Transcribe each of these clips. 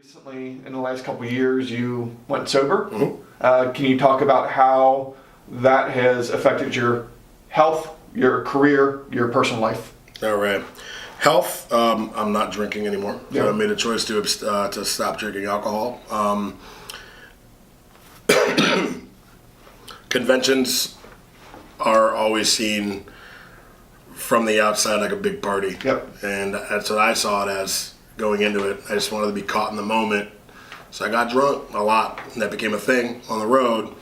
Recently, in the last couple of years, you went sober. Mm-hmm. Can you talk about how that has affected your health, your career, your personal life? All right. Health, I'm not drinking anymore. Yeah. So I made a choice to stop drinking alcohol. Conventions are always seen from the outside like a big party. Yep. And that's what I saw it as going into it. I just wanted to be caught in the moment. So I got drunk a lot, and that became a thing on the road.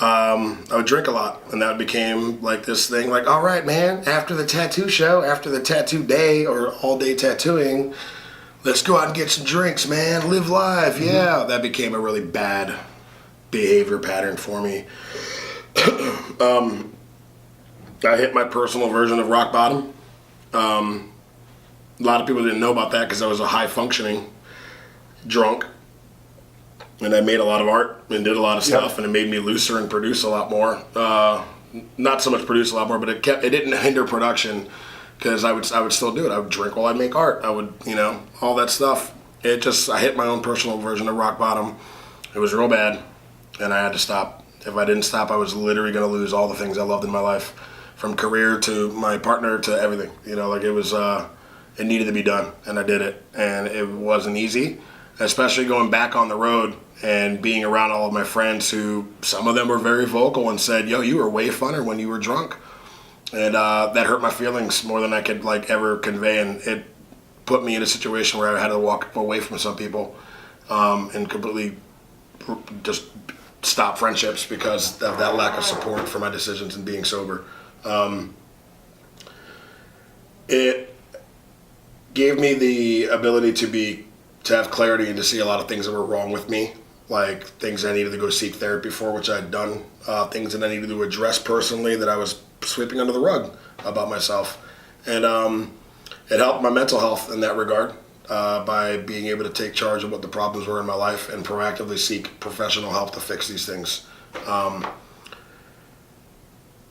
I would drink a lot, and that became like this thing, like, all right, man, after the tattoo show, after the tattoo day or all day tattooing, let's go out and get some drinks, man, live life, yeah. That became a really bad behavior pattern for me. I hit my personal version of rock bottom. A lot of people didn't know about that because I was a high functioning drunk. And I made a lot of art and did a lot of stuff, and it made me looser and produce a lot more. Not so much produce a lot more, but it didn't hinder production because I would still do it. I would drink while I make art. I would, all that stuff. I hit my own personal version of rock bottom. It was real bad, and I had to stop. If I didn't stop, I was literally going to lose all the things I loved in my life, from career to my partner to everything. It needed to be done, and I did it, and it wasn't easy. Especially going back on the road and being around all of my friends who, some of them were very vocal and said, yo, you were way funner when you were drunk. And that hurt my feelings more than I could ever convey. And it put me in a situation where I had to walk away from some people and completely just stop friendships because of that lack of support for my decisions and being sober. It gave me the ability to have clarity and to see a lot of things that were wrong with me, like things I needed to go seek therapy for, which I'd done, things that I needed to address personally that I was sweeping under the rug about myself. And it helped my mental health in that regard by being able to take charge of what the problems were in my life and proactively seek professional help to fix these things.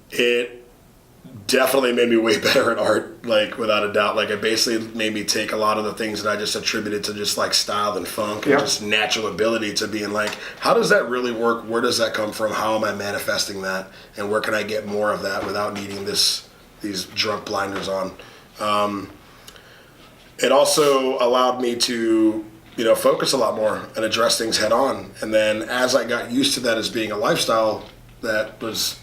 It definitely made me way better at art, without a doubt. It basically made me take a lot of the things that I just attributed to just style and funk and just natural ability to being how does that really work? Where does that come from? How am I manifesting that? And where can I get more of that without needing these drunk blinders on? It also allowed me to, focus a lot more and address things head on. And then as I got used to that as being a lifestyle that was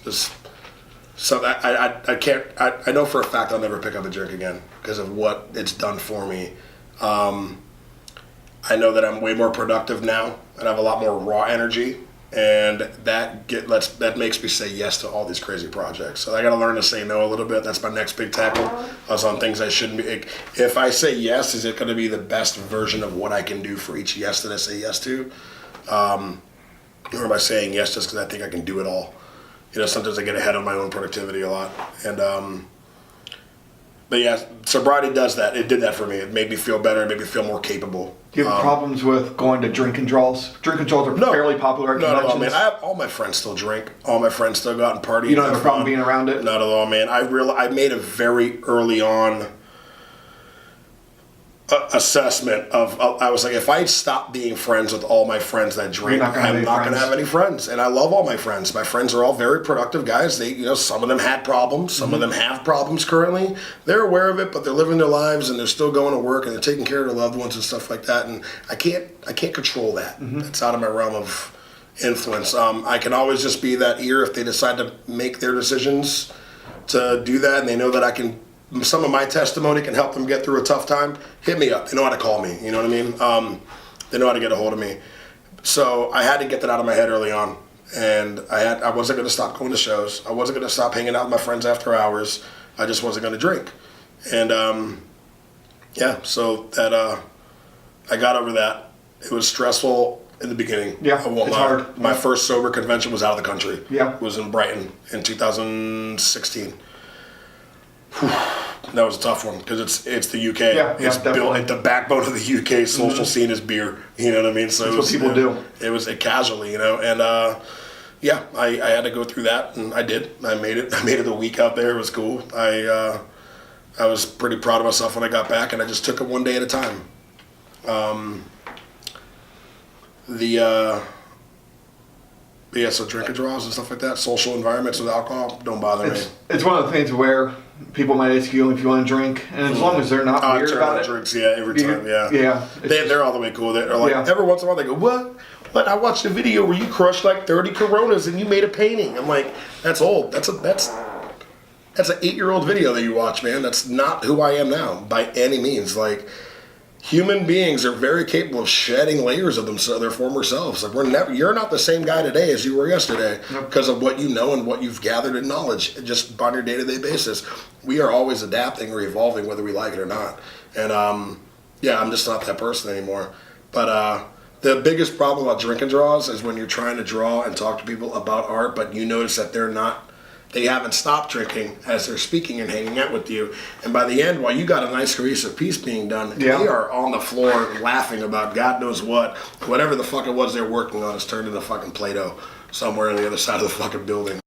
so I know for a fact I'll never pick up a drink again because of what it's done for me. I know that I'm way more productive now and I have a lot more raw energy, and that makes me say yes to all these crazy projects. So I got to learn to say no a little bit. That's my next big tackle. I was on things I shouldn't be. If I say yes, is it going to be the best version of what I can do for each yes that I say yes to? Or am I saying yes just because I think I can do it all? Sometimes I get ahead of my own productivity a lot. And, but yeah, sobriety does that. It did that for me. It made me feel better. It made me feel more capable. Do you have problems with going to drinking draws? Drinking draws are fairly popular at conventions. No, man. All my friends still drink. All my friends still go out and party. You don't have a problem being around it? Not at all, man. I made a very early on assessment of, I was like, if I stop being friends with all my friends that drink, I'm not going to have any friends. And I love all my friends. My friends are all very productive guys. They, some of them had problems. Some of them have problems currently. They're aware of it, but they're living their lives and they're still going to work and they're taking care of their loved ones and stuff like that. And I can't control that. It's out of my realm of influence. I can always just be that ear if they decide to make their decisions to do that, and they know that some of my testimony can help them get through a tough time. Hit me up. They know how to call me. You know what I mean? They know how to get a hold of me. So I had to get that out of my head early on. And I wasn't going to stop going to shows. I wasn't going to stop hanging out with my friends after hours. I just wasn't going to drink. And so that I got over that. It was stressful in the beginning. Yeah, I won't it's lie. hard. My first sober convention was out of the country. Yeah. It was in Brighton in 2016. That was a tough one because it's the UK. It's built the backbone of the UK social scene is beer. You know what I mean? So that's what people do. It was casually, and I had to go through that, and I did. I made it a week out there. It was cool. I was pretty proud of myself when I got back, and I just took it one day at a time. So drinking draws and stuff like that, social environments with alcohol, don't bother me. It's one of the things where people might ask you if you want to drink, and as long as they're not I weird turn about on it. drinks, yeah, every time, yeah. Yeah. They're all the way cool. They're like, Yeah. every once in a while they go, what? But I watched a video where you crushed like 30 Coronas and you made a painting. I'm like, that's old. That's an 8-year-old video that you watch, man. That's not who I am now by any means. Like, human beings are very capable of shedding layers of themselves, their former selves. Like, you're not the same guy today as you were yesterday because of what you know and what you've gathered in knowledge just on your day-to-day basis. We are always adapting or evolving whether we like it or not. And I'm just not that person anymore. But the biggest problem about drinking draws is when you're trying to draw and talk to people about art, but you notice that they haven't stopped drinking as they're speaking and hanging out with you. And by the end, while you got a nice cohesive piece being done, they are on the floor laughing about God knows what. Whatever the fuck it was they're working on is turned into fucking Play-Doh somewhere on the other side of the fucking building.